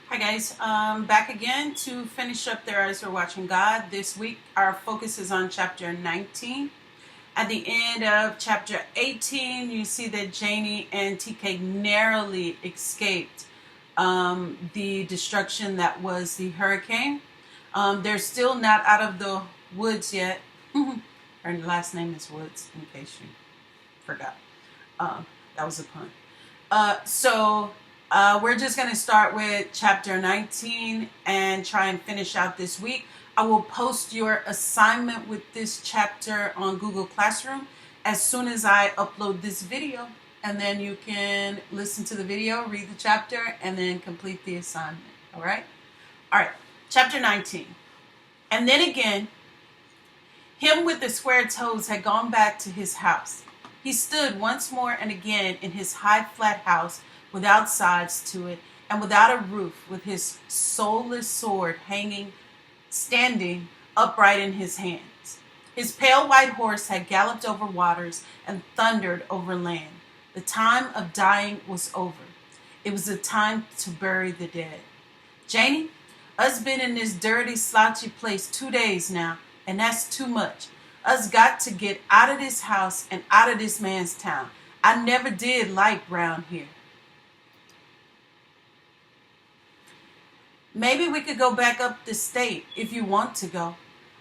Hi guys, back again to finish up Their Eyes Are Watching God. This week our focus is on chapter 19. At the end of chapter 18, you see that Janie and TK narrowly escaped the destruction that was the hurricane. They're still not out of the woods yet. Her last name is Woods, in case you forgot. That was a pun. We're just going to start with chapter 19 and try and finish out this week. I will post your assignment with this chapter on Google Classroom as soon as I upload this video. And then you can listen to the video, read the chapter, and then complete the assignment. All right? All right. Chapter 19. And then again, him with the square toes had gone back to his house. He stood once more and again in his high flat house without sides to it and without a roof, with his soulless sword standing upright in his hands. His pale white horse had galloped over waters and thundered over land. The time of dying was over. It was the time to bury the dead. Janie, us been in this dirty, slouchy place 2 days now, and that's too much. Us got to get out of this house and out of this man's town. I never did like round here. Maybe we could go back up the state if you want to go.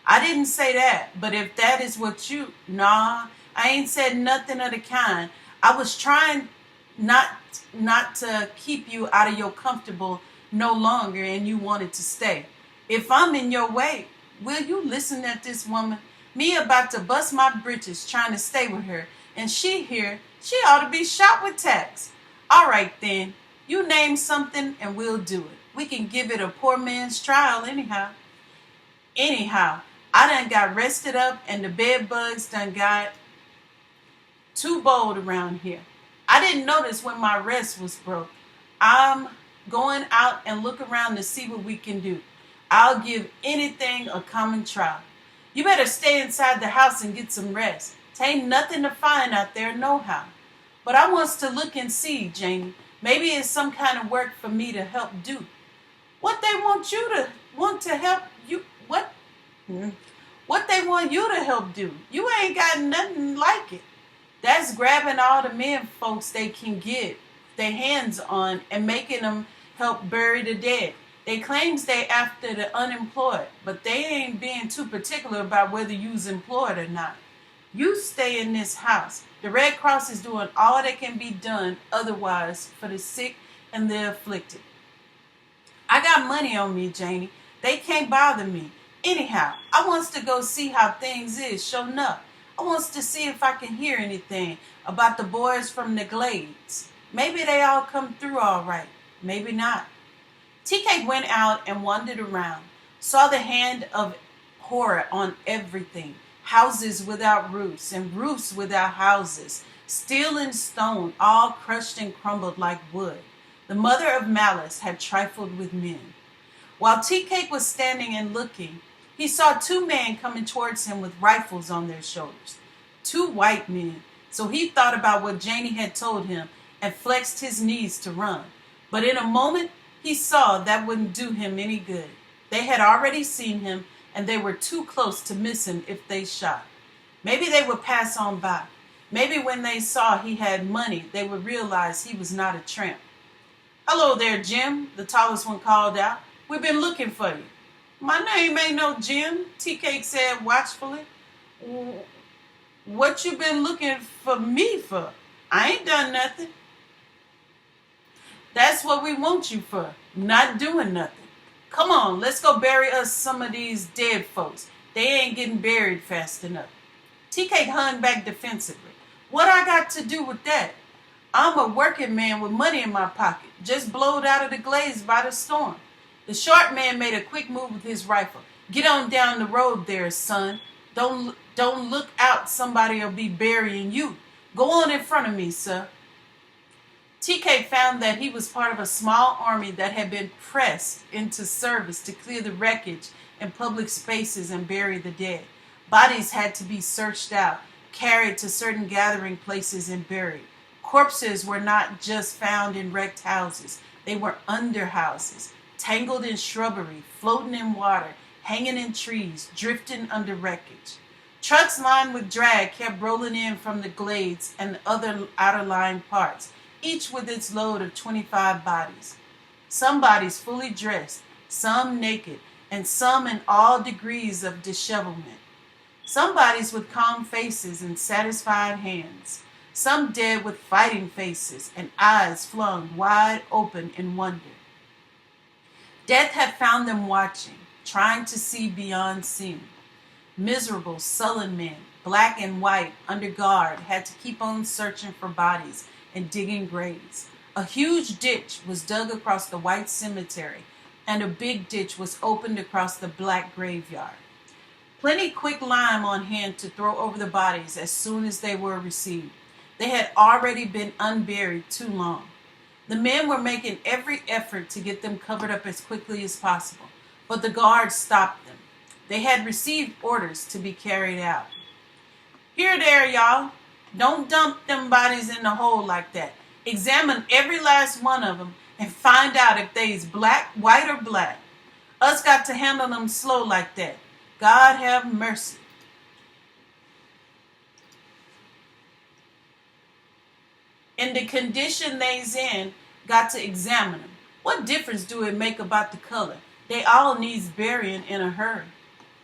I didn't say that, but if that is what Nah, I ain't said nothing of the kind. I was trying not to keep you out of your comfortable no longer, and you wanted to stay. If I'm in your way, will you listen at this woman? Me about to bust my britches trying to stay with her, and she here, she ought to be shot with tacks. All right then, you name something and we'll do it. We can give it a poor man's trial anyhow. I done got rested up and the bed bugs done got too bold around here. I didn't notice when my rest was broke. I'm going out and look around to see what we can do. I'll give anything a common trial. You better stay inside the house and get some rest. Tain't nothing to find out there nohow. But I wants to look and see, Janie. Maybe it's some kind of work for me to help do. What they want to help you, what they want you to help do. You ain't got nothing like it. That's grabbing all the men folks they can get their hands on and making them help bury the dead. They claims they after the unemployed, but they ain't being too particular about whether you's employed or not. You stay in this house. The Red Cross is doing all that can be done otherwise for the sick and the afflicted. I got money on me, Janie. They can't bother me. Anyhow, I wants to go see how things is, sure enough. I wants to see if I can hear anything about the boys from the Glades. Maybe they all come through all right. Maybe not. TK went out and wandered around, saw the hand of horror on everything. Houses without roofs and roofs without houses, steel and stone, all crushed and crumbled like wood. The mother of malice had trifled with men. While TK was standing and looking, he saw 2 men coming towards him with rifles on their shoulders. 2 white men. So he thought about what Janie had told him and flexed his knees to run. But in a moment, he saw that wouldn't do him any good. They had already seen him, and they were too close to miss him if they shot. Maybe they would pass on by. Maybe when they saw he had money, they would realize he was not a tramp. Hello there, Jim, the tallest one called out. We've been looking for you. My name ain't no Jim, T-Cake said watchfully. What you been looking for me for? I ain't done nothing. That's what we want you for, not doing nothing. Come on, let's go bury us some of these dead folks. They ain't getting buried fast enough. TK hung back defensively. What I got to do with that? I'm a working man with money in my pocket, just blowed out of the Glades by the storm. The short man made a quick move with his rifle. Get on down the road there, son. Don't look out, somebody'll be burying you. Go on in front of me, sir. TK found that he was part of a small army that had been pressed into service to clear the wreckage in public spaces and bury the dead. Bodies had to be searched out, carried to certain gathering places and buried. Corpses were not just found in wrecked houses. They were under houses. tangled in shrubbery, floating in water, hanging in trees, drifting under wreckage. Trucks lined with drag kept rolling in from the glades and the other outer line parts, each with its load of 25 bodies. Some bodies fully dressed, some naked, and some in all degrees of dishevelment. Some bodies with calm faces and satisfied hands. Some dead with fighting faces and eyes flung wide open in wonder. Death had found them watching, trying to see beyond seeing. Miserable, sullen men, black and white, under guard, had to keep on searching for bodies and digging graves. A huge ditch was dug across the white cemetery, and a big ditch was opened across the black graveyard. Plenty quick lime on hand to throw over the bodies as soon as they were received. They had already been unburied too long. The men were making every effort to get them covered up as quickly as possible, but the guards stopped them. They had received orders to be carried out. Here there, y'all. Don't dump them bodies in the hole like that. Examine every last one of them and find out if they's black, white, or black. Us got to handle them slow like that. God have mercy. In the condition they's in, got to examine them. What difference do it make about the color? They all needs burying in a hurry.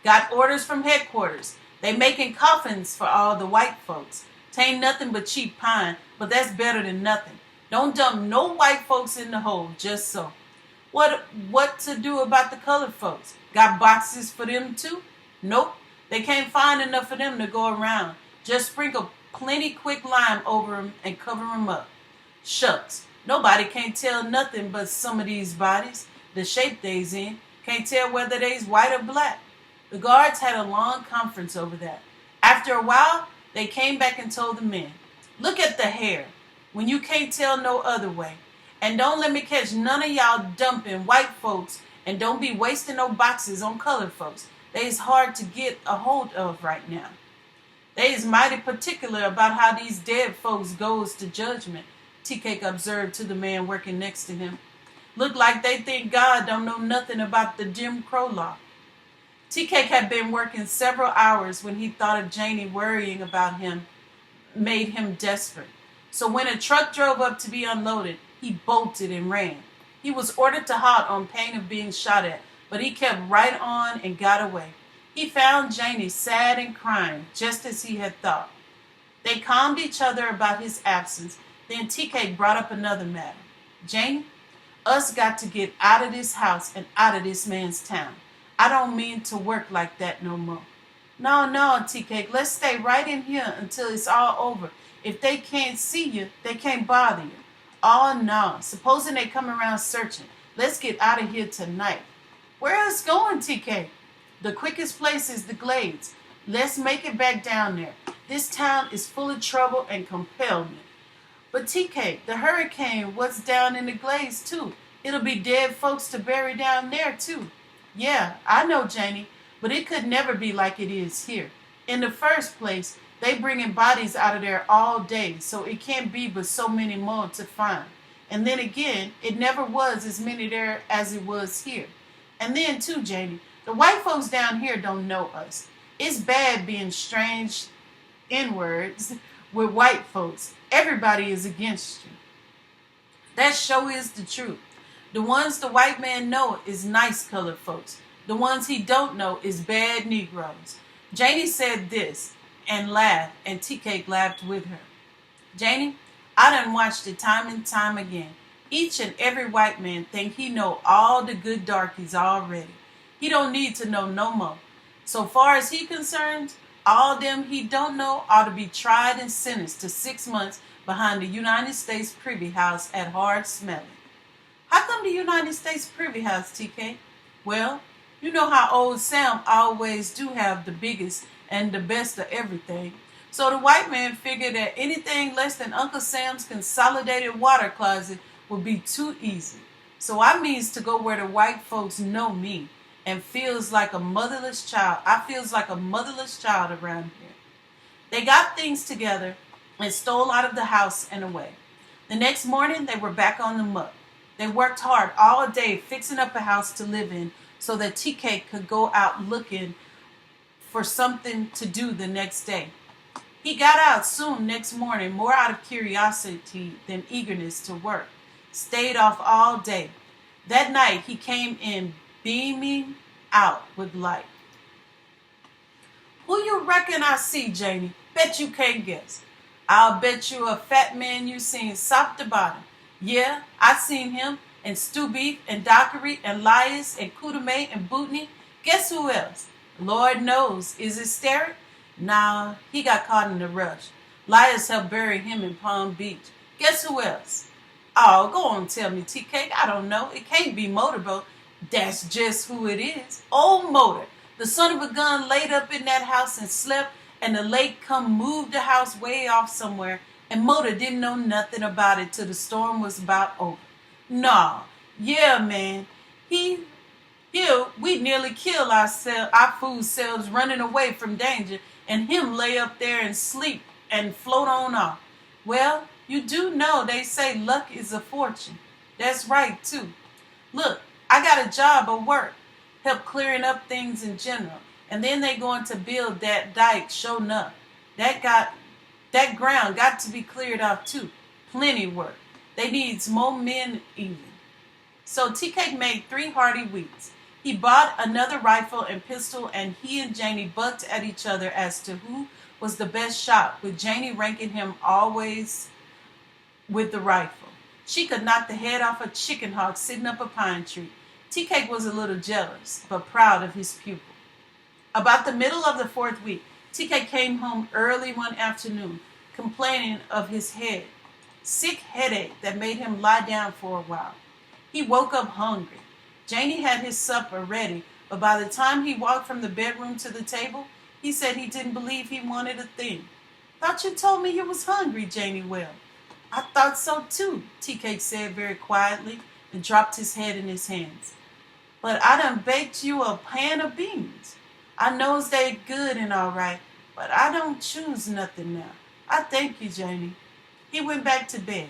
Got orders from headquarters. They making coffins for all the white folks. Tain't nothing but cheap pine, but that's better than nothing. Don't dump no white folks in the hole just so. What to do about the colored folks? Got boxes for them too? Nope. They can't find enough of them to go around. Just sprinkle plenty quick lime over them and cover them up. Shucks. Nobody can't tell nothing but some of these bodies. The shape they's in. Can't tell whether they's white or black. The guards had a long conference over that. After a while, they came back and told the men, look at the hair, when you can't tell no other way. And don't let me catch none of y'all dumping white folks, and don't be wasting no boxes on colored folks. They's hard to get a hold of right now. They is mighty particular about how these dead folks goes to judgment, T-Cake observed to the man working next to him. Look like they think God don't know nothing about the Jim Crow law. T-Cake had been working several hours when he thought of Janie worrying about him made him desperate. So when a truck drove up to be unloaded, he bolted and ran. He was ordered to halt on pain of being shot at, but he kept right on and got away. He found Janie sad and crying, just as he had thought. They calmed each other about his absence. Then T-Cake brought up another matter. Janie, us got to get out of this house and out of this man's town. I don't mean to work like that no more. No, T-Cake, let's stay right in here until it's all over. If they can't see you, they can't bother you. Oh, no. Supposing they come around searching. Let's get out of here tonight. Where else going, T-Cake? The quickest place is the glades. Let's make it back down there. This town is full of trouble and compellment. But T-Cake, the hurricane was down in the glades too. It'll be dead folks to bury down there too. Yeah, I know, Janie, but it could never be like it is here. In the first place, they bringing bodies out of there all day, so it can't be but so many more to find. And then again, it never was as many there as it was here. And then too, Janie, the white folks down here don't know us. It's bad being strange N-words with white folks. Everybody is against you. That sure is the truth. The ones the white man know is nice colored folks. The ones he don't know is bad Negroes. Janie said this and laughed, and T-Cake laughed with her. Janie, I done watched it time and time again. Each and every white man think he know all the good darkies already. He don't need to know no more. So far as he concerned, all them he don't know ought to be tried and sentenced to 6 months behind the United States Privy House at Hard Smelling. How come the United States Privy House, TK? Well, you know how old Sam always do have the biggest and the best of everything. So the white man figured that anything less than Uncle Sam's consolidated water closet would be too easy. So I means to go where the white folks know me and feels like a motherless child. I feels like a motherless child around here. They got things together and stole out of the house and away. The next morning, they were back on the muck. They worked hard all day fixing up a house to live in so that TK could go out looking for something to do the next day. He got out soon next morning, more out of curiosity than eagerness to work. Stayed off all day. That night he came in beaming out with light. Who you reckon I see, Janie? Bet you can't guess. I'll bet you a fat man you seen top to bottom. Yeah, I seen him, and Stew Beef, and Dockery, and Lias, and Kudame, and Bootney. Guess who else? Lord knows. Is it Sterritt? Nah, he got caught in a rush. Lias helped bury him in Palm Beach. Guess who else? Oh, go on, tell me, TK. I don't know. It can't be Motorboat. That's just who it is. Old Motor. The son of a gun laid up in that house and slept, and the lake come moved the house way off somewhere, and Motor didn't know nothing about it till the storm was about over. Nah, yeah, man. We nearly killed our food selves running away from danger, and him lay up there and sleep and float on off. Well, you do know they say luck is a fortune. That's right, too. Look, I got a job of work, help clearing up things in general, and then they going to build that dike, sure enough. That ground got to be cleared off, too. Plenty work. They needs more men even. So TK made 3 hearty weeks. He bought another rifle and pistol, and he and Janie bucked at each other as to who was the best shot, with Janie ranking him always with the rifle. She could knock the head off a chicken hawk sitting up a pine tree. TK was a little jealous, but proud of his pupil. About the middle of the 4th week, TK came home early one afternoon, complaining of his sick headache that made him lie down for a while. He woke up hungry. Janie had his supper ready, but by the time he walked from the bedroom to the table, he said he didn't believe he wanted a thing. Thought you told me you was hungry, Janie wailed. I thought so too, TK said very quietly and dropped his head in his hands. But I done baked you a pan of beans. I knows they good and all right, but I don't choose nothing now. I thank you, Janie. He went back to bed.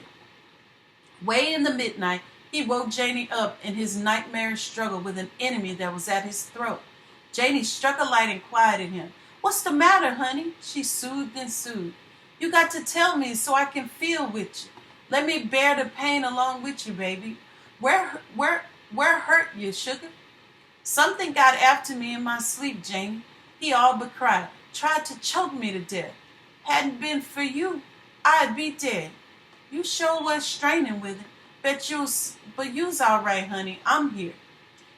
Way in the midnight, he woke Janie up in his nightmarish struggle with an enemy that was at his throat. Janie struck a light and quieted him. What's the matter, honey? She soothed and soothed. You got to tell me so I can feel with you. Let me bear the pain along with you, baby. Where hurt you, sugar? Something got after me in my sleep, Janie. He all but cried. Tried to choke me to death. Hadn't been for you, I'd be dead. You sure was straining with it. But you's all right, honey. I'm here.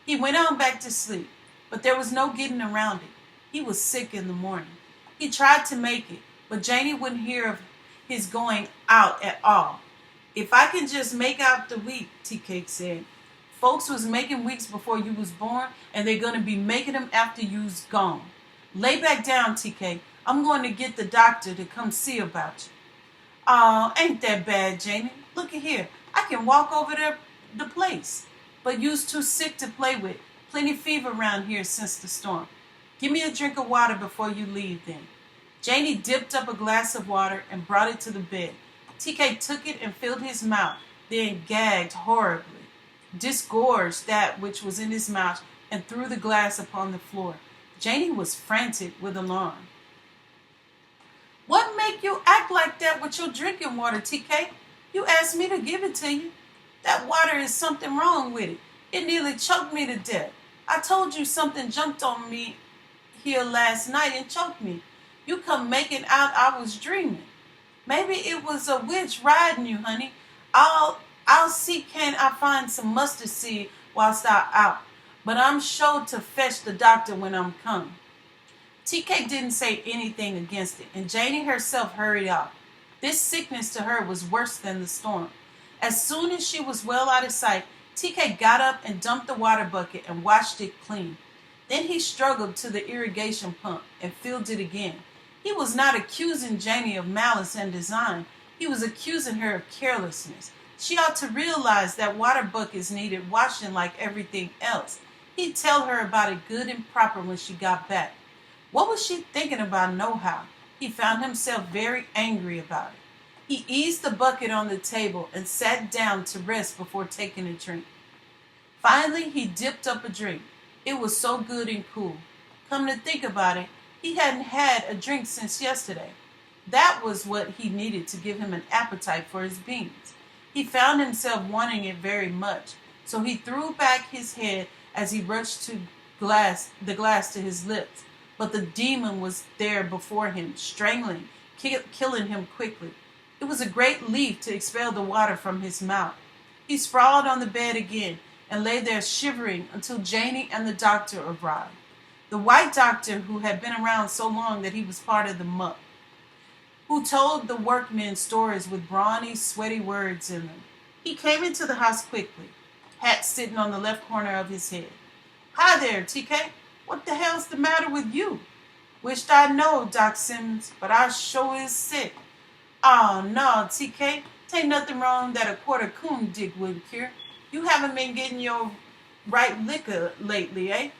He went on back to sleep, but there was no getting around it. He was sick in the morning. He tried to make it, but Janie wouldn't hear of his going out at all. If I can just make out the week, TK said. Folks was making weeks before you was born, and they're going to be making them after you's gone. Lay back down, TK. I'm going to get the doctor to come see about you. Oh, ain't that bad, Janie? Look at here. I can walk over there the place. But you's too sick to play with. Plenty fever around here since the storm. Give me a drink of water before you leave then. Janie dipped up a glass of water and brought it to the bed. TK took it and filled his mouth, then gagged horribly, disgorged that which was in his mouth, and threw the glass upon the floor. Janie was frantic with alarm. What make you act like that with your drinking water, TK? You asked me to give it to you. That water is something wrong with it. It nearly choked me to death. I told you something jumped on me here last night and choked me. You come making out I was dreaming. Maybe it was a witch riding you, honey. I'll see can I find some mustard seed whilst I'm out. But I'm sure to fetch the doctor when I'm come. TK didn't say anything against it, and Janie herself hurried off. This sickness to her was worse than the storm. As soon as she was well out of sight, TK got up and dumped the water bucket and washed it clean. Then he struggled to the irrigation pump and filled it again. He was not accusing Janie of malice and design. He was accusing her of carelessness. She ought to realize that water buckets needed washing like everything else. He'd tell her about it good and proper when she got back. What was she thinking about nohow? He found himself very angry about it. He eased the bucket on the table and sat down to rest before taking a drink. Finally, he dipped up a drink. It was so good and cool. Come to think about it, he hadn't had a drink since yesterday. That was what he needed to give him an appetite for his beans. He found himself wanting it very much, so he threw back his head as he rushed the glass to his lips. But the demon was there before him, strangling, killing him quickly. It was a great leap to expel the water from his mouth. He sprawled on the bed again and lay there shivering until Janie and the doctor arrived. The white doctor who had been around so long that he was part of the muck, who told the workmen stories with brawny, sweaty words in them. He came into the house quickly, hat sitting on the left corner of his head. "Hi there, TK. What the hell's the matter with you?" "Wished I know, Doc Simmons, but I sure is sick." "Oh, no, TK. Tain't nothing wrong that a quarter coon dig wouldn't cure. You haven't been getting your right liquor lately, eh?"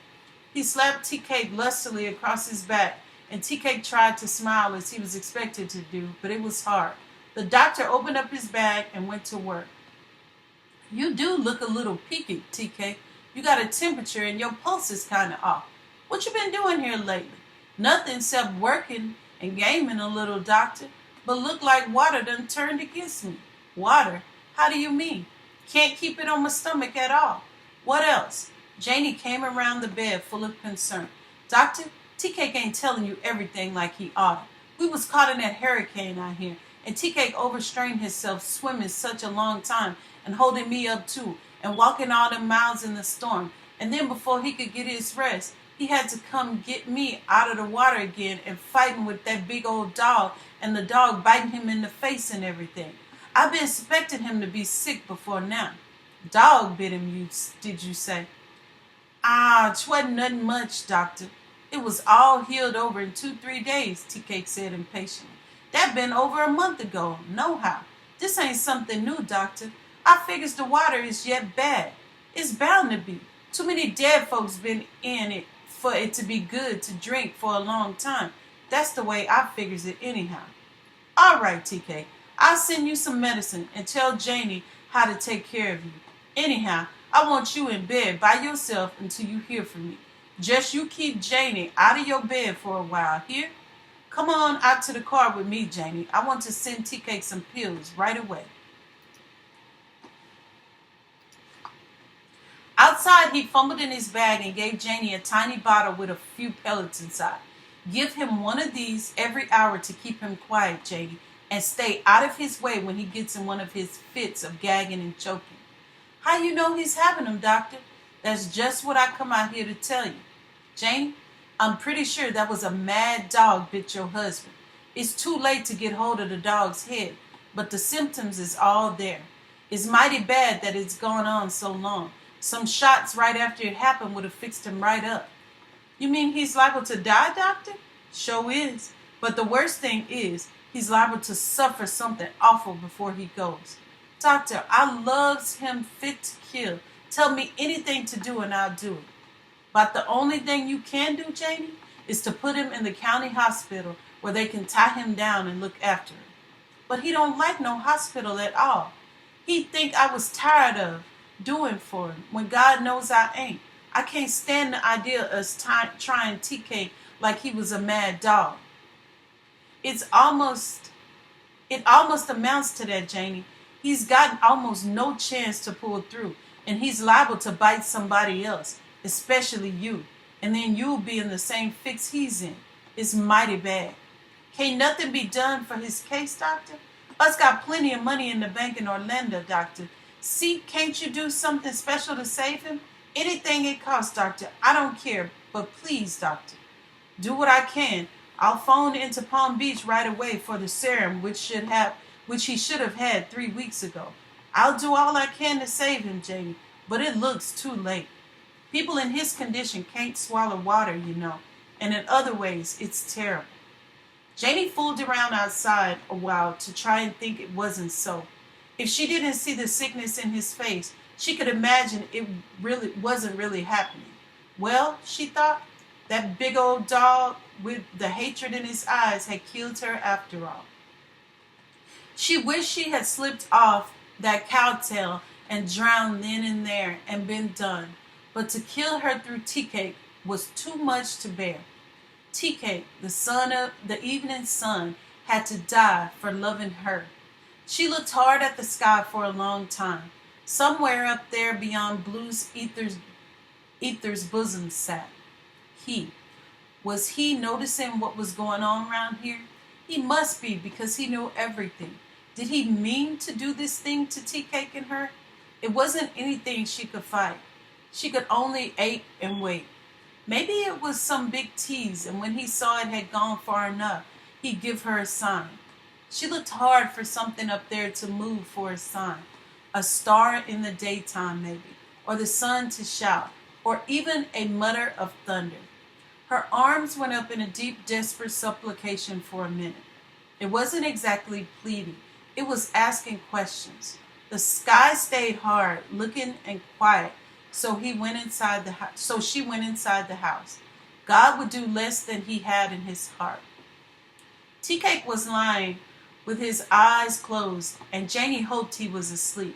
He slapped TK lustily across his back, and TK tried to smile as he was expected to do, but it was hard. The doctor opened up his bag and went to work. "You do look a little peaked, TK. You got a temperature and your pulse is kind of off. What you been doing here lately?" "Nothing except working and gaming a little, doctor. But look like water done turned against me." "Water? How do you mean?" "Can't keep it on my stomach at all." "What else?" Janie came around the bed full of concern. "Doctor, TK ain't telling you everything like he oughta. We was caught in that hurricane out here, and TK overstrained himself swimming such a long time and holding me up too, and walking all them miles in the storm. And then before he could get his rest, he had to come get me out of the water again and fighting with that big old dog and the dog biting him in the face and everything. I've been expecting him to be sick before now." "Dog bit him, did you say?" "'Twasn't nothing much, doctor. It was all healed over in 2-3 days, TK said impatiently. "That been over a month ago, nohow. This ain't something new, doctor. I figures the water is yet bad. It's bound to be. Too many dead folks been in it for it to be good to drink for a long time. That's the way I figures it anyhow." "All right, TK. I'll send you some medicine and tell Janie how to take care of you. Anyhow, I want you in bed by yourself until you hear from me. Just you keep Janie out of your bed for a while, here? Come on out to the car with me, Janie. I want to send TK some pills right away." Outside, he fumbled in his bag and gave Janie a tiny bottle with a few pellets inside. "Give him one of these every hour to keep him quiet, Janie, and stay out of his way when he gets in one of his fits of gagging and choking." "How you know he's having them, doctor?" "That's just what I come out here to tell you. Janie, I'm pretty sure that was a mad dog bit your husband. It's too late to get hold of the dog's head, but the symptoms is all there. It's mighty bad that it's gone on so long. Some shots right after it happened would have fixed him right up." "You mean he's liable to die, doctor?" "Sure is. But the worst thing is, he's liable to suffer something awful before he goes. Doctor, I loves him fit to kill. Tell me anything to do and I'll do it. But the only thing you can do, Janie, is to put him in the county hospital where they can tie him down and look after him." "But he don't like no hospital at all. He'd think I was tired of doing for him, when God knows I ain't. I can't stand the idea of us trying TK like he was a mad dog. It almost amounts to that, Janie. He's gotten almost no chance to pull through, and he's liable to bite somebody else, especially you, and then you'll be in the same fix he's in. It's mighty bad. Can't nothing be done for his case, doctor? Us got plenty of money in the bank in Orlando, doctor. See, can't you do something special to save him? Anything it costs, doctor. I don't care, but please, doctor. Do what I can. I'll phone into Palm Beach right away for the serum, which he should have had 3 weeks ago. I'll do all I can to save him, Jamie, but it looks too late. People in his condition can't swallow water, you know, and in other ways, it's terrible." Janie fooled around outside a while to try and think it wasn't so. If she didn't see the sickness in his face, she could imagine it really wasn't really happening. Well, she thought, that big old dog with the hatred in his eyes had killed her after all. She wished she had slipped off that cowtail and drowned then and there and been done. But to kill her through tea cake was too much to bear. Tea cake, the son of the evening sun, had to die for loving her. She looked hard at the sky for a long time. Somewhere up there beyond blue's ether's bosom sat he. Was he noticing what was going on around here? He must be, because he knew everything. Did he mean to do this thing to tea cake and her? It wasn't anything she could fight. She could only ache and wait. Maybe it was some big tease, and when he saw it had gone far enough, he'd give her a sign. She looked hard for something up there to move for a sign. A star in the daytime, maybe, or the sun to shout, or even a mutter of thunder. Her arms went up in a deep, desperate supplication for a minute. It wasn't exactly pleading. It was asking questions. The sky stayed hard, looking and quiet, so she went inside the house. God would do less than he had in his heart. Tea Cake was lying with his eyes closed, and Janie hoped he was asleep.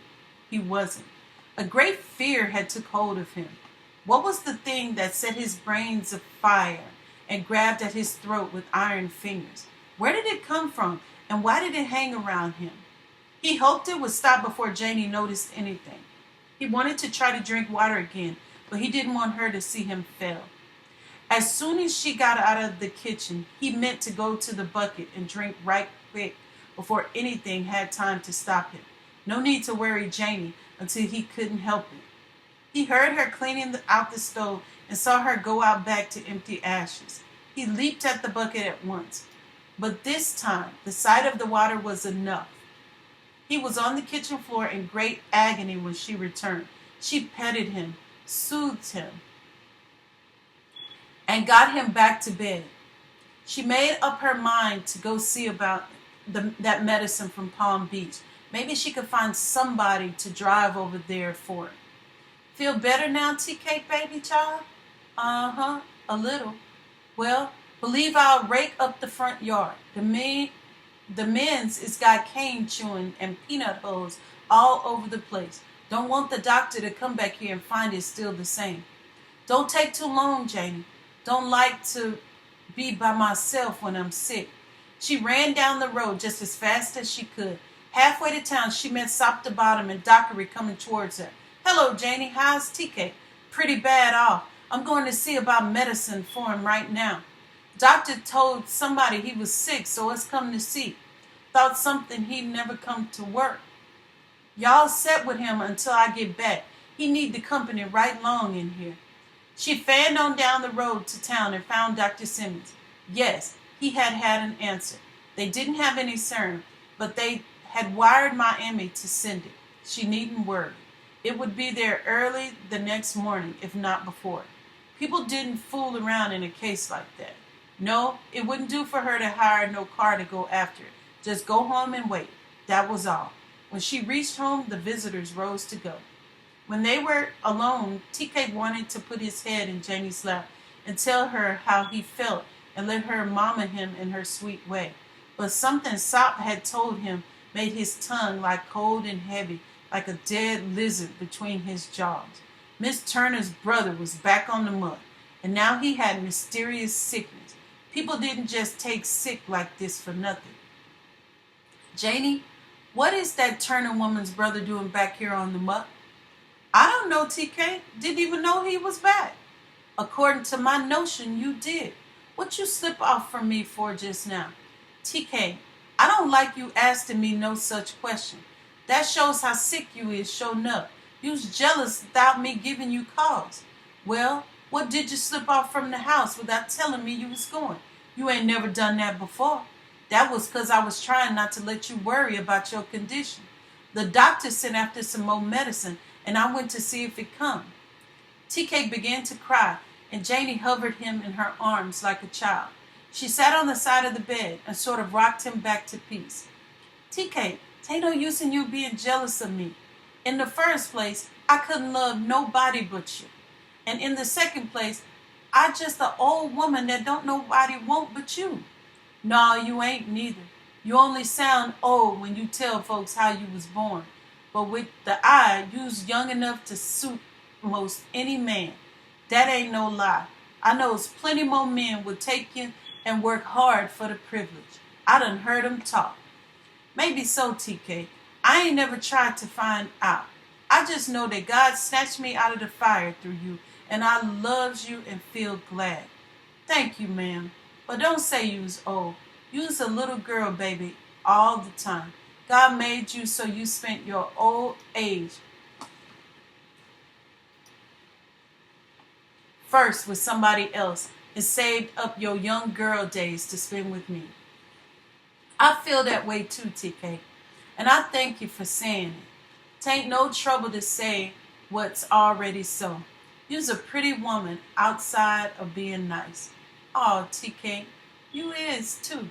He wasn't. A great fear had took hold of him. What was the thing that set his brains afire and grabbed at his throat with iron fingers? Where did it come from, and why did it hang around him? He hoped it would stop before Janie noticed anything. He wanted to try to drink water again, but he didn't want her to see him fail. As soon as she got out of the kitchen, he meant to go to the bucket and drink right quick before anything had time to stop him. No need to worry Janie until he couldn't help it. He heard her cleaning out the stove and saw her go out back to empty ashes. He leaped at the bucket at once. But this time, the sight of the water was enough. He was on the kitchen floor in great agony when she returned. She petted him, soothed him, and got him back to bed. She made up her mind to go see about that medicine from Palm Beach. Maybe she could find somebody to drive over there for it. Feel better now, tea cake, baby child? Uh-huh, a little. Well, believe I'll rake up the front yard. The men's is got cane chewing and peanut holes all over the place. Don't want the doctor to come back here and find it still the same. Don't take too long, Janie. Don't like to be by myself when I'm sick. She ran down the road just as fast as she could. Halfway to town, she met Sop the Bottom and Dockery coming towards her. Hello, Janie. How's tea cake? Pretty bad off. I'm going to see about medicine for him right now. Doctor told somebody he was sick, so it's come to see. Thought something he'd never come to work. Y'all set with him until I get back. He need the company right long in here. She fanned on down the road to town and found Dr. Simmons. Yes, he had an answer. They didn't have any serum, but they had wired Miami to send it. She needn't worry. It would be there early the next morning, if not before. People didn't fool around in a case like that. No, it wouldn't do for her to hire no car to go after it. Just go home and wait. That was all. When she reached home, the visitors rose to go. When they were alone, TK wanted to put his head in Janie's lap and tell her how he felt and let her mama him in her sweet way. But something Sop had told him made his tongue lie cold and heavy, like a dead lizard between his jaws. Miss Turner's brother was back on the mud, and now he had mysterious sickness. People didn't just take sick like this for nothing. Janie, what is that Turner woman's brother doing back here on the muck? I don't know, TK. Didn't even know he was back. According to my notion, you did. What you slip off from me for just now? TK, I don't like you asking me no such question. That shows how sick you is showing up. You was jealous without me giving you cause. Well, what did you slip off from the house without telling me you was going? You ain't never done that before. That was 'cause I was trying not to let you worry about your condition. The doctor sent after some more medicine, and I went to see if it come. TK began to cry, and Janie hovered him in her arms like a child. She sat on the side of the bed and sort of rocked him back to peace. TK, ain't no use in you being jealous of me. In the first place, I couldn't love nobody but you. And in the second place, I just an old woman that don't nobody want but you. No, you ain't neither. You only sound old when you tell folks how you was born. But with the eye, you's young enough to suit most any man. That ain't no lie. I knows plenty more men would take you and work hard for the privilege. I done heard 'em talk. Maybe so, TK. I ain't never tried to find out. I just know that God snatched me out of the fire through you, and I loves you and feel glad. Thank you, ma'am. But don't say you's old. You's a little girl, baby, all the time. God made you so you spent your old age first with somebody else and saved up your young girl days to spend with me. I feel that way too, TK. And I thank you for saying it. Tain't no trouble to say what's already so. You's a pretty woman outside of being nice. Oh, TK, you is too.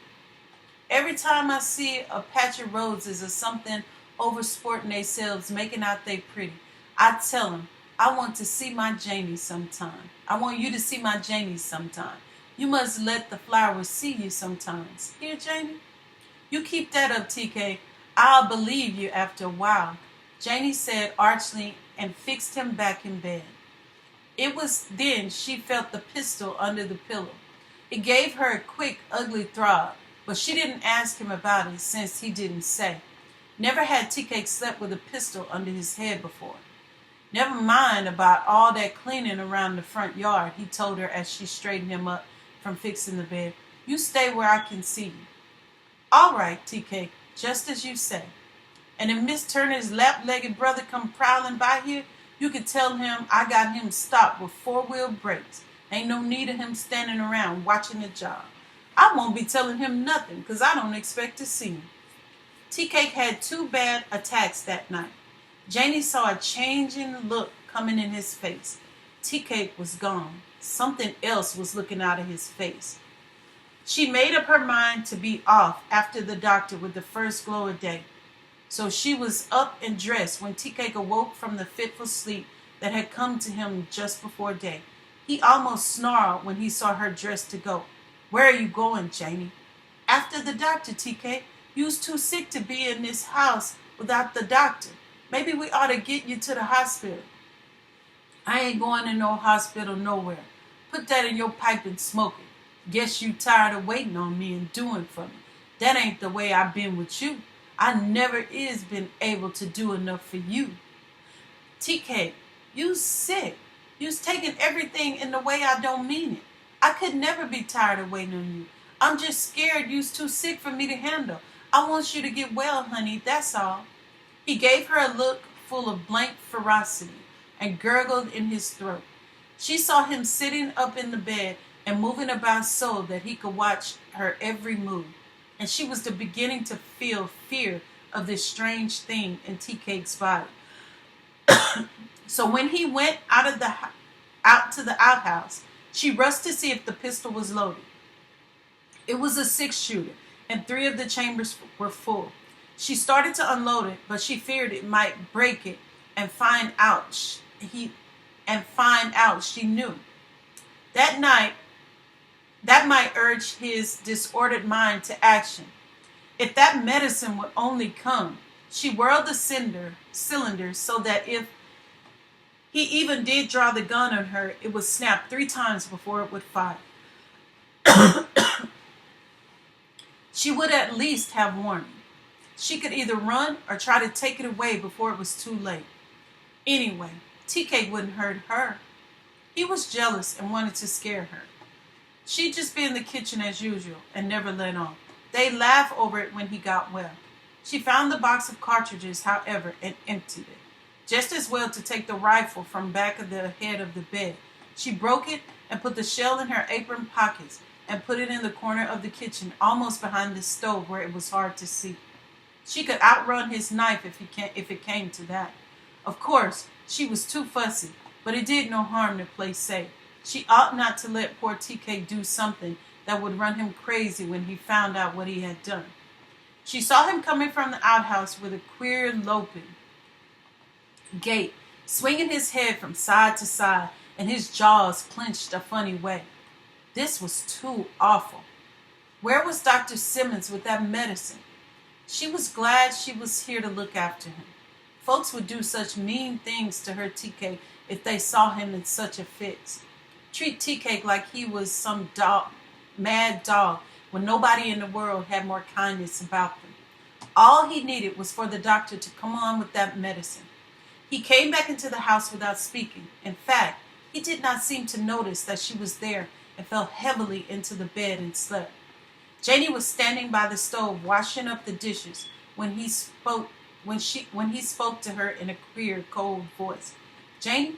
Every time I see a patch of roses or something oversporting themselves, making out they pretty, I tell them, I want to see my Janie sometime. I want you to see my Janie sometime. You must let the flowers see you sometimes. Here, Janie? You keep that up, TK. I'll believe you after a while, Janie said archly and fixed him back in bed. It was then she felt the pistol under the pillow. It gave her a quick, ugly throb, but she didn't ask him about it since he didn't say. Never had TK slept with a pistol under his head before. Never mind about all that cleaning around the front yard, he told her as she straightened him up from fixing the bed. You stay where I can see you. All right, TK, just as you say. And if Miss Turner's lap-legged brother come prowling by here, you can tell him I got him stopped with four-wheel brakes. Ain't no need of him standing around watching the job. I won't be telling him nothing because I don't expect to see him. T-Cake had 2 bad attacks that night. Janie saw a changing look coming in his face. T-Cake was gone. Something else was looking out of his face. She made up her mind to be off after the doctor with the first glow of day. So she was up and dressed when T-Cake awoke from the fitful sleep that had come to him just before day. He almost snarled when he saw her dressed to go. Where are you going, Janie? After the doctor, TK. You's too sick to be in this house without the doctor. Maybe we ought to get you to the hospital. I ain't going to no hospital nowhere. Put that in your pipe and smoke it. Guess you tired of waiting on me and doing for me. That ain't the way I've been with you. I never is been able to do enough for you. TK, you's sick. You's taking everything in the way I don't mean it. I could never be tired of waiting on you. I'm just scared you's too sick for me to handle. I want you to get well, honey, that's all. He gave her a look full of blank ferocity and gurgled in his throat. She saw him sitting up in the bed and moving about so that he could watch her every move. And she was beginning to feel fear of this strange thing in T-Cake's body. So when he went out to the outhouse, she rushed to see if the pistol was loaded. It was a 6-shooter, and 3 of the chambers were full. She started to unload it, but she feared it might break it and find out she knew. That might urge his disordered mind to action. If that medicine would only come. She whirled the cylinder so that if he even did draw the gun on her, it would snap 3 times before it would fire. She would at least have warning. She could either run or try to take it away before it was too late. Anyway, TK wouldn't hurt her. He was jealous and wanted to scare her. She'd just be in the kitchen as usual and never let on. They'd laugh over it when he got well. She found the box of cartridges, however, and emptied it. Just as well to take the rifle from back of the head of the bed. She broke it and put the shell in her apron pockets and put it in the corner of the kitchen, almost behind the stove where it was hard to see. She could outrun his knife if it came to that. Of course, she was too fussy, but it did no harm to play safe. She ought not to let poor TK do something that would run him crazy when he found out what he had done. She saw him coming from the outhouse with a queer loping gait, swinging his head from side to side, and his jaws clenched a funny way. This was too awful. Where was Dr. Simmons with that medicine? She was glad she was here to look after him. Folks would do such mean things to her TK if they saw him in such a fix. Treat TK like he was some dog, mad dog, when nobody in the world had more kindness about them. All he needed was for the doctor to come on with that medicine. He came back into the house without speaking. In fact, he did not seem to notice that she was there and fell heavily into the bed and slept. Janie was standing by the stove washing up the dishes when he spoke to her in a queer, cold voice. Janie,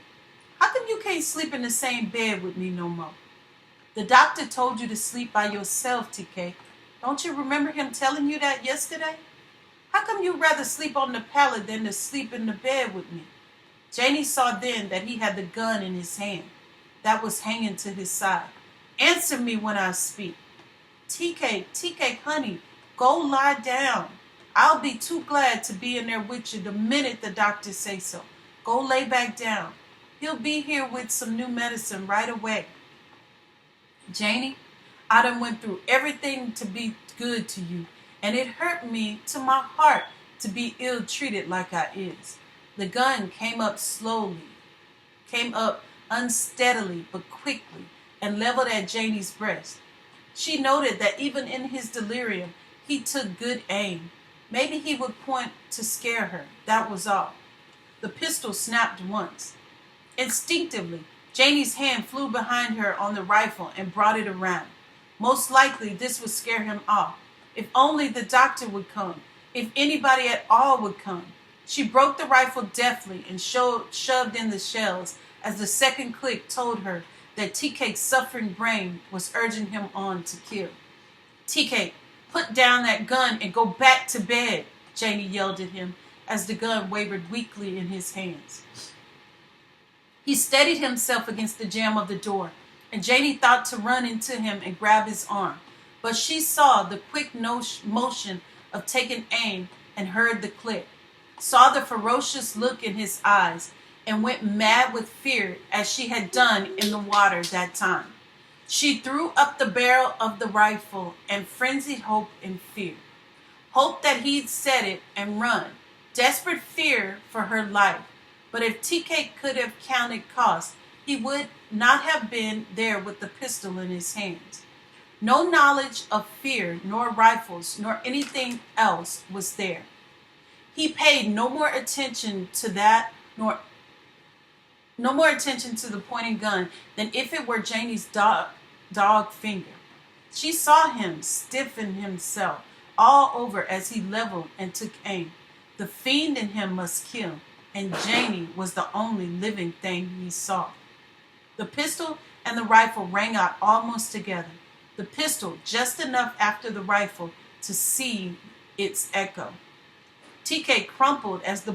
how come you can't sleep in the same bed with me no more? The doctor told you to sleep by yourself, TK. Don't you remember him telling you that yesterday? How come you'd rather sleep on the pallet than to sleep in the bed with me? Janie saw then that he had the gun in his hand that was hanging to his side. Answer me when I speak. TK, honey, go lie down. I'll be too glad to be in there with you the minute the doctor says so. Go lay back down. He'll be here with some new medicine right away. Janie, I done went through everything to be good to you, and it hurt me to my heart to be ill-treated like I is. The gun came up unsteadily but quickly, and leveled at Janie's breast. She noted that even in his delirium, he took good aim. Maybe he would point to scare her, that was all. The pistol snapped once. Instinctively, Janie's hand flew behind her on the rifle and brought it around. Most likely this would scare him off. If only the doctor would come. If anybody at all would come. She broke the rifle deftly and shoved in the shells as the second click told her that TK's suffering brain was urging him on to kill. TK, put down that gun and go back to bed, Janie yelled at him as the gun wavered weakly in his hands. He steadied himself against the jamb of the door, and Janie thought to run into him and grab his arm. But she saw the quick motion of taking aim and heard the click, saw the ferocious look in his eyes, and went mad with fear as she had done in the water that time. She threw up the barrel of the rifle and frenzied hope and fear. Hope that he'd set it and run. Desperate fear for her life. But if TK could have counted cost, he would not have been there with the pistol in his hands. No knowledge of fear, nor rifles, nor anything else was there. He paid no more attention to that, no more attention to the pointing gun than if it were Janie's dog finger. She saw him stiffen himself all over as he leveled and took aim. The fiend in him must kill, and Janie was the only living thing he saw. The pistol and the rifle rang out almost together. The pistol just enough after the rifle to see its echo. TK crumpled as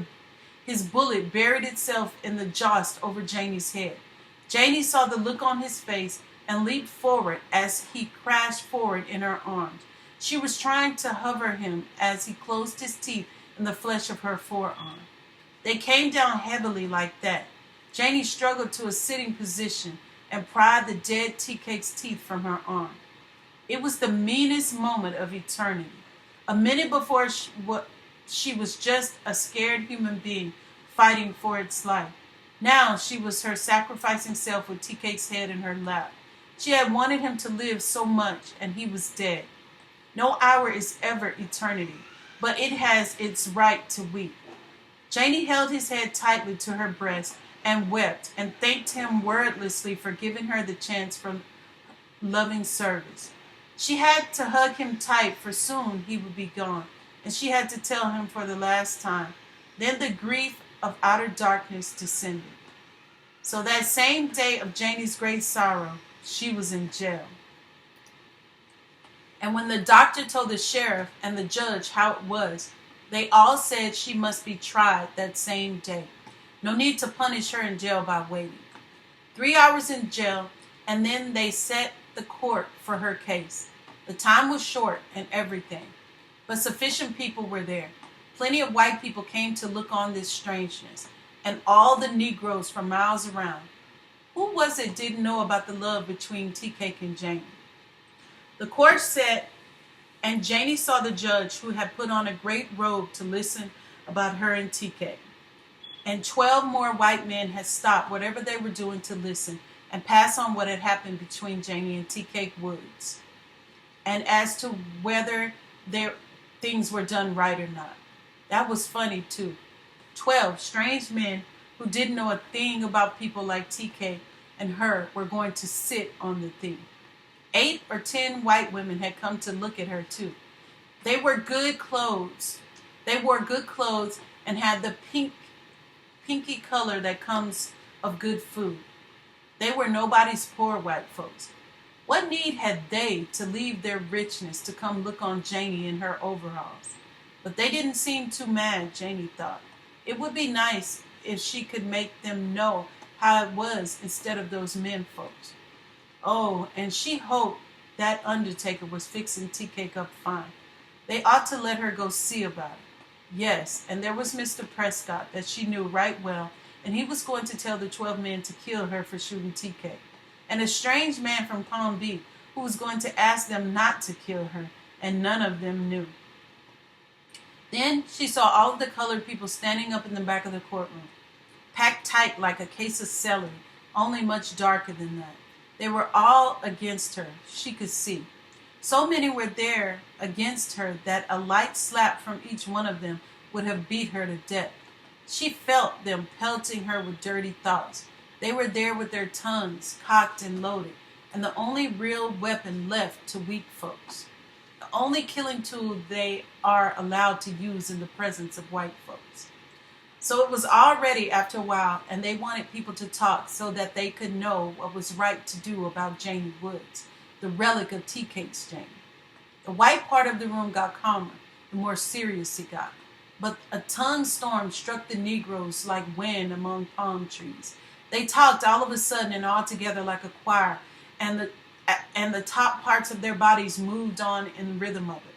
his bullet buried itself in the joist over Janie's head. Janie saw the look on his face and leaped forward as he crashed forward in her arms. She was trying to hover him as he closed his teeth in the flesh of her forearm. They came down heavily like that. Janie struggled to a sitting position and pried the dead TK's teeth from her arm. It was the meanest moment of eternity. A minute before she was just a scared human being fighting for its life. Now she was her sacrificing self with TK's head in her lap. She had wanted him to live so much, and he was dead. No hour is ever eternity, but it has its right to weep. Janie held his head tightly to her breast and wept and thanked him wordlessly for giving her the chance for loving service. She had to hug him tight, for soon he would be gone, and she had to tell him for the last time. Then the grief of outer darkness descended. So that same day of Janie's great sorrow, she was in jail. And when the doctor told the sheriff and the judge how it was, they all said she must be tried that same day. No need to punish her in jail by waiting. 3 hours in jail, and then they set the court for her case. The time was short and everything, but sufficient people were there. Plenty of white people came to look on this strangeness, and all the Negroes for miles around. Who was it didn't know about the love between TK and Janie? The court set, And Janie saw the judge, who had put on a great robe to listen about her and TK. And 12 more white men had stopped whatever they were doing to listen and pass on what had happened between Janie and TK Woods, and as to whether their things were done right or not. That was funny too. 12 strange men who didn't know a thing about people like TK and her were going to sit on the thing. 8 or 10 white women had come to look at her too. They wore good clothes. And had the pinky color that comes of good food. They were nobody's poor white folks. What need had they to leave their richness to come look on Janie in her overalls? But they didn't seem too mad, Janie thought. It would be nice if she could make them know how it was instead of those men folks. Oh, and she hoped that undertaker was fixing TK up fine. They ought to let her go see about it. Yes, and there was Mr. Prescott that she knew right well, and he was going to tell the 12 men to kill her for shooting TK. And a strange man from Palm Beach who was going to ask them not to kill her, and none of them knew. Then she saw all of the colored people standing up in the back of the courtroom, packed tight like a case of celery, only much darker than that. They were all against her, she could see. So many were there against her that a light slap from each one of them would have beat her to death. She felt them pelting her with dirty thoughts. They were there with their tongues cocked and loaded, and the only real weapon left to weak folks. The only killing tool they are allowed to use in the presence of white folks. So it was all ready after a while, and they wanted people to talk so that they could know what was right to do about Janie Woods, the relic of TK's Janie. The white part of the room got calmer, the more serious it got. But a tongue storm struck the Negroes like wind among palm trees. They talked all of a sudden and all together like a choir, and the top parts of their bodies moved on in rhythm of it.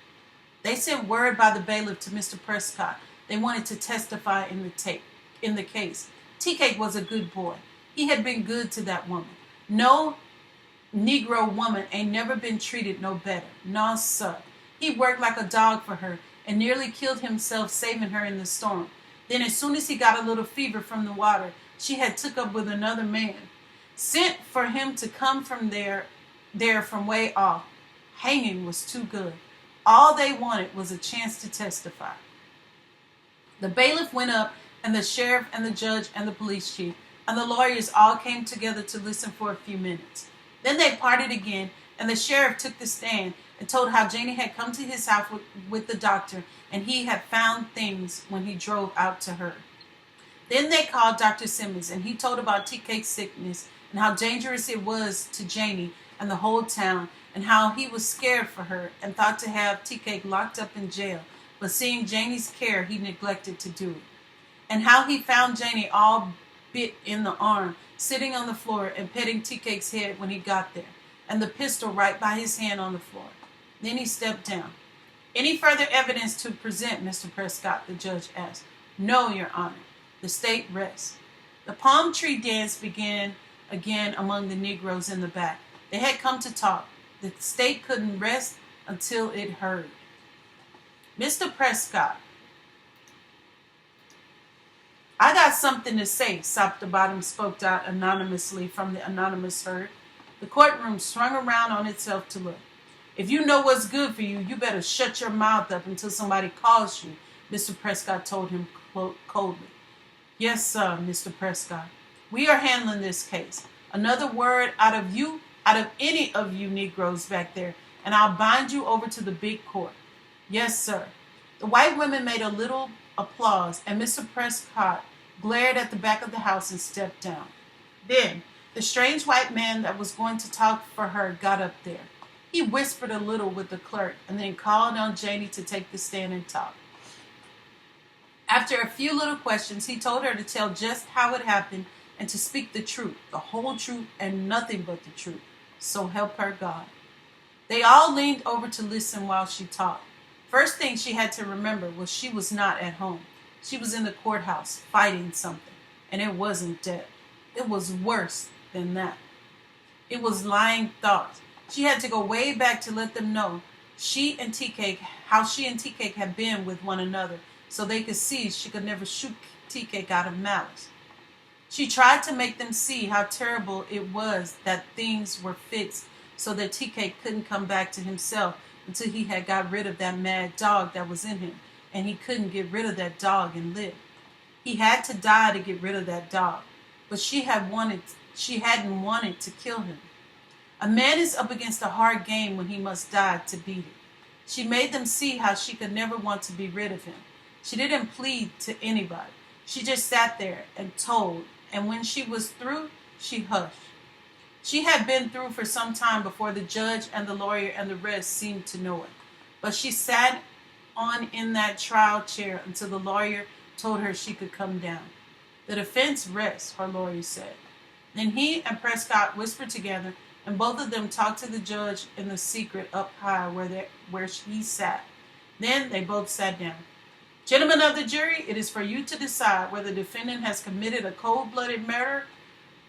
They sent word by the bailiff to Mr. Prescott. They wanted to testify in the case. TK was a good boy. He had been good to that woman. No Negro woman ain't never been treated no better. No, sir. He worked like a dog for her and nearly killed himself saving her in the storm. Then as soon as he got a little fever from the water, she had took up with another man. Sent for him to come from there from way off. Hanging was too good. All they wanted was a chance to testify. The bailiff went up, and the sheriff and the judge and the police chief and the lawyers all came together to listen for a few minutes. Then they parted again, and the sheriff took the stand and told how Janie had come to his house with the doctor, and he had found things when he drove out to her. Then they called Dr. Simmons, and he told about TK's sickness and how dangerous it was to Janie and the whole town, and how he was scared for her and thought to have TK locked up in jail, but seeing Janie's care, he neglected to do it. And how he found Janie all bit in the arm, sitting on the floor and petting TK's head when he got there, and the pistol right by his hand on the floor. Then he stepped down. Any further evidence to present, Mr. Prescott? The judge asked. No, Your Honor. The state rests. The palm tree dance began again among the Negroes in the back. They had come to talk. The state couldn't rest until it heard. Mr. Prescott, I got something to say, Sop the Bottom spoke out anonymously from the anonymous herd. The courtroom swung around on itself to look. If you know what's good for you, you better shut your mouth up until somebody calls you, Mr. Prescott told him coldly. Yes, sir, Mr. Prescott. We are handling this case. Another word out of any of you Negroes back there, and I'll bind you over to the big court. Yes, sir. The white women made a little applause, and Mr. Prescott glared at the back of the house and stepped down. Then the strange white man that was going to talk for her got up there. He whispered a little with the clerk and then called on Janie to take the stand and talk. After a few little questions, he told her to tell just how it happened and to speak the truth, the whole truth, and nothing but the truth. So help her God. They all leaned over to listen while she talked. First thing she had to remember was she was not at home. She was in the courthouse fighting something, and it wasn't death. It was worse than that. It was lying thoughts. She had to go way back to let them know how she and Tea Cake had been with one another, so they could see she could never shoot Tea Cake out of malice. She tried to make them see how terrible it was that things were fixed so that Tea Cake couldn't come back to himself until he had got rid of that mad dog that was in him, and he couldn't get rid of that dog and live. He had to die to get rid of that dog, but she hadn't wanted to kill him. A man is up against a hard game when he must die to beat it. She made them see how she could never want to be rid of him. She didn't plead to anybody. She just sat there and told, and when she was through, she hushed. She had been through for some time before the judge and the lawyer and the rest seemed to know it. But she sat on in that trial chair until the lawyer told her she could come down. The defense rests, her lawyer said. Then he and Prescott whispered together, and both of them talked to the judge in the secret up high where he sat. Then they both sat down. Gentlemen of the jury, it is for you to decide whether the defendant has committed a cold-blooded murder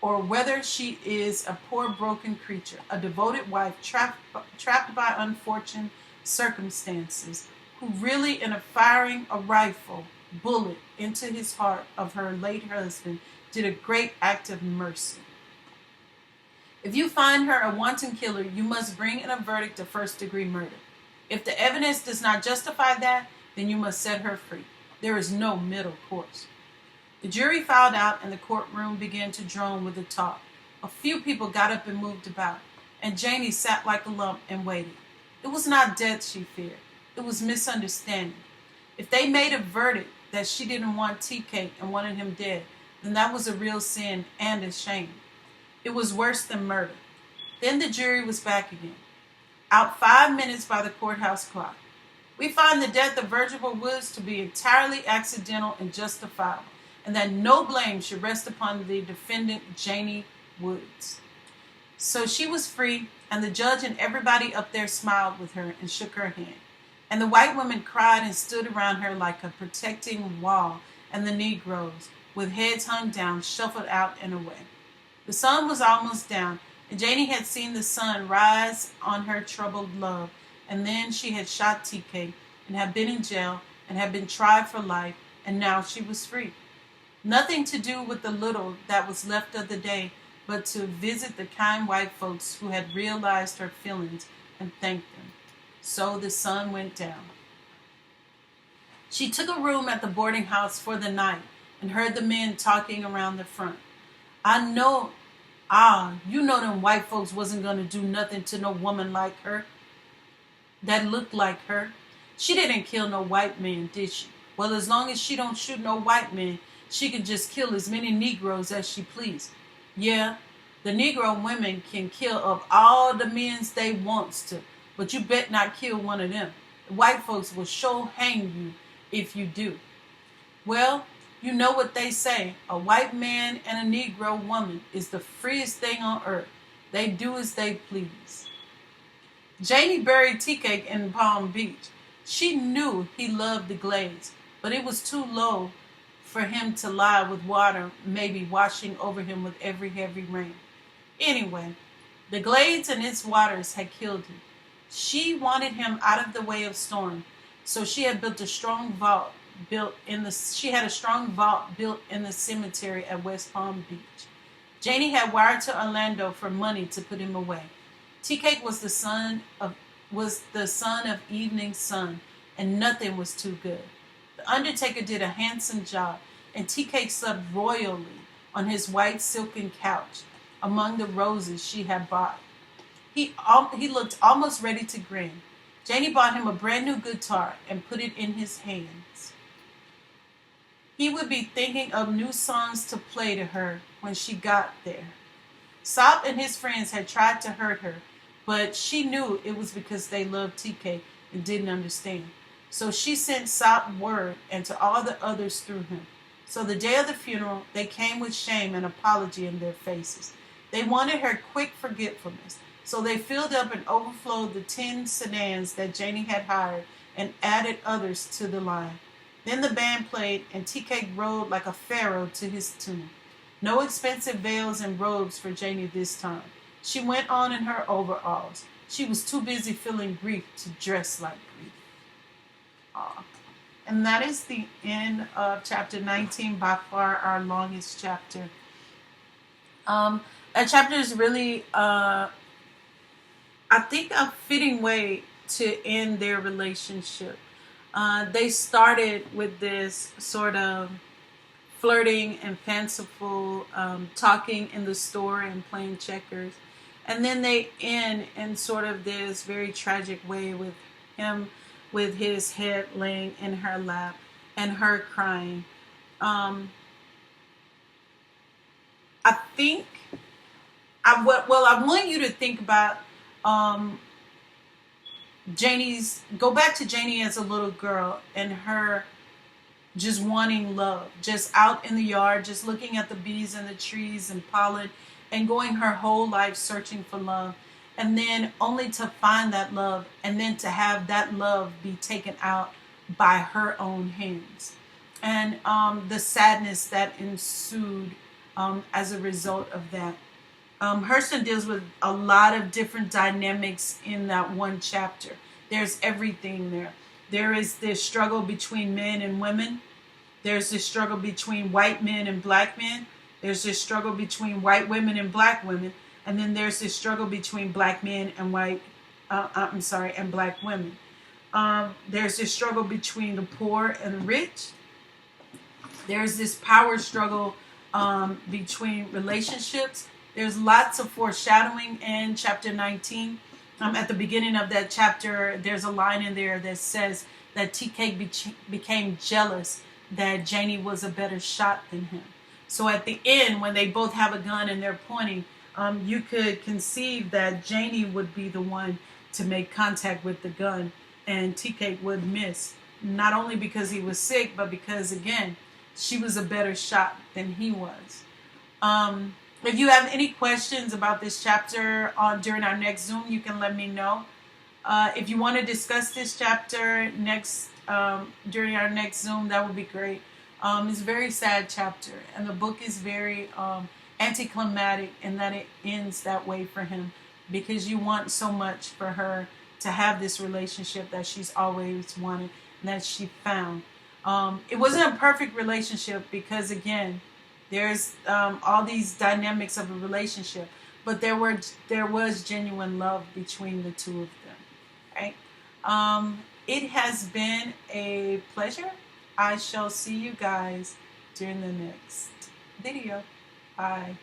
or whether she is a poor broken creature, a devoted wife trapped by unfortunate circumstances, who really in firing a rifle bullet into his heart of her late husband did a great act of mercy. If you find her a wanton killer, you must bring in a verdict of first-degree murder. If the evidence does not justify that, then you must set her free. There is no middle course. The jury filed out and the courtroom began to drone with the talk. A few people got up and moved about, and Janie sat like a lump and waited. It was not death she feared. It was misunderstanding. If they made a verdict that she didn't want Tea Cake and wanted him dead, then that was a real sin and a shame. It was worse than murder. Then the jury was back again. Out 5 minutes by the courthouse clock. We find the death of Virgil Woods to be entirely accidental and justifiable, and that no blame should rest upon the defendant, Janie Woods. So she was free, and the judge and everybody up there smiled with her and shook her hand. And the white women cried and stood around her like a protecting wall, and the Negroes, with heads hung down, shuffled out and away. The sun was almost down, and Janie had seen the sun rise on her troubled love, and then she had shot Tea Cake and had been in jail and had been tried for life, and now she was free. Nothing to do with the little that was left of the day, but to visit the kind white folks who had realized her feelings and thank them. So the sun went down. She took a room at the boarding house for the night and heard the men talking around the front. You know them white folks wasn't going to do nothing to no woman like her that looked like her. She didn't kill no white man, did she? Well, as long as she don't shoot no white man, she could just kill as many Negroes as she pleased. Yeah, the Negro women can kill of all the men's they wants to, but you bet not kill one of them. The white folks will sure hang you if you do. Well, you know what they say. A white man and a Negro woman is the freest thing on earth. They do as they please. Janie buried Tea Cake in Palm Beach. She knew he loved the Glades, but it was too low for him to lie with water maybe washing over him with every heavy rain. Anyway, the Glades and its waters had killed him. She wanted him out of the way of storm, so she had built a strong vault built in the cemetery at West Palm Beach. Janie had wired to Orlando for money to put him away. Tea Cake was the son of Evening Sun, and nothing was too good. The undertaker did a handsome job, and Tea Cake slept royally on his white silken couch among the roses she had bought. He looked almost ready to grin. Janie bought him a brand new guitar and put it in his hands. He would be thinking of new songs to play to her when she got there. Sop and his friends had tried to hurt her, but she knew it was because they loved Tea Cake and didn't understand. So she sent Sop word and to all the others through him. So the day of the funeral, they came with shame and apology in their faces. They wanted her quick forgetfulness, so they filled up and overflowed the 10 sedans that Janie had hired and added others to the line. Then the band played, and Tea Cake rode like a pharaoh to his tomb. No expensive veils and robes for Janie this time. She went on in her overalls. She was too busy feeling grief to dress like grief. And that is the end of chapter 19, by far our longest chapter. That chapter is really, I think, a fitting way to end their relationship. They started with this sort of flirting and fanciful talking in the store and playing checkers. And then they end in sort of this very tragic way with him with his head laying in her lap and her crying. I think I want you to think about go back to Janie as a little girl and her just wanting love, just out in the yard, just looking at the bees and the trees and pollen, and going her whole life searching for love, and then only to find that love, and then to have that love be taken out by her own hands, and the sadness that ensued as a result of that. Hurston deals with a lot of different dynamics in that one chapter. There's everything there. There is this struggle between men and women. There's this struggle between white men and black men. There's this struggle between white women and black women. And then there's this struggle between black men and and black women. There's this struggle between the poor and the rich. There's this power struggle between relationships. There's lots of foreshadowing in chapter 19. At the beginning of that chapter, there's a line in there that says that TK became jealous that Janie was a better shot than him. So at the end, when they both have a gun and they're pointing, you could conceive that Janie would be the one to make contact with the gun, and TK would miss. Not only because he was sick, but because, again, she was a better shot than he was. If you have any questions about this chapter during our next Zoom, you can let me know. If you want to discuss this chapter during our next Zoom, that would be great. It's a very sad chapter, and the book is very anticlimactic in that it ends that way for him, because you want so much for her to have this relationship that she's always wanted and that she found. It wasn't a perfect relationship because, again, there's all these dynamics of a relationship, but there was genuine love between the two of them. Right? It has been a pleasure. I shall see you guys during the next video. Bye.